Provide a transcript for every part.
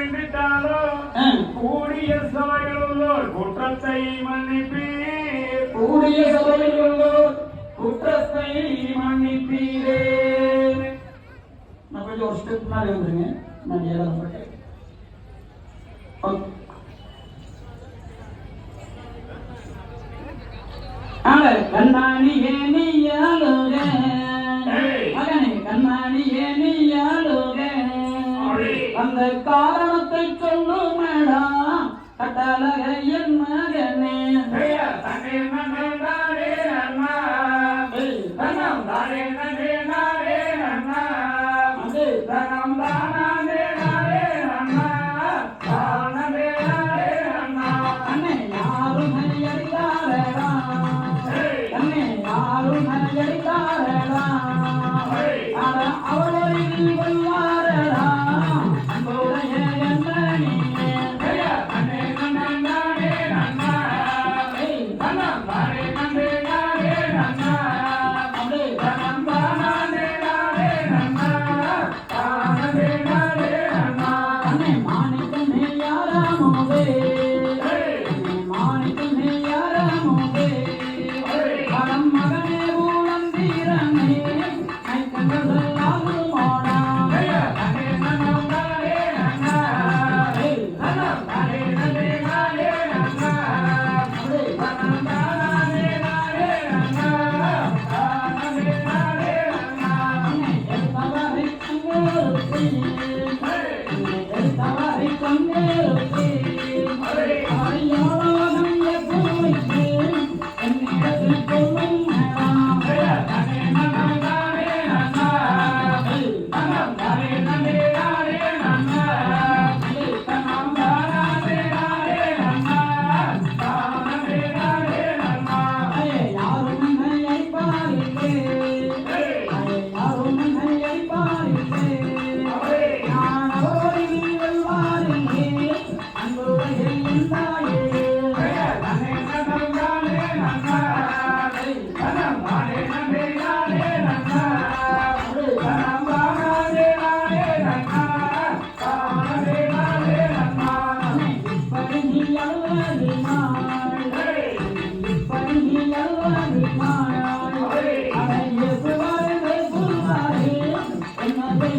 வேண்டிட்டாலும் கூடிய சபைகளுள்ளோர் குற்றத்தை மன்னிப்பீர். கூடிய சபைகளுள்ளோர் குற்றத்தை மன்னிப்பீரே. நான் கொஞ்சம் ஒரு ஸ்டெப் முன்னாடி வந்துருங்க. நான் ஏதாவது பட்டேன். கண்ணாடியே நீயாலுக மகனே, கண்ணாடியே நீயாலுக அந்த காரணத்தை சொல்லுமேடா கட்டழக என் மகனே.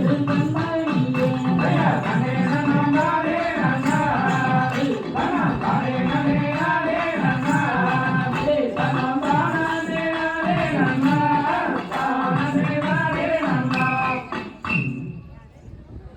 Thank you.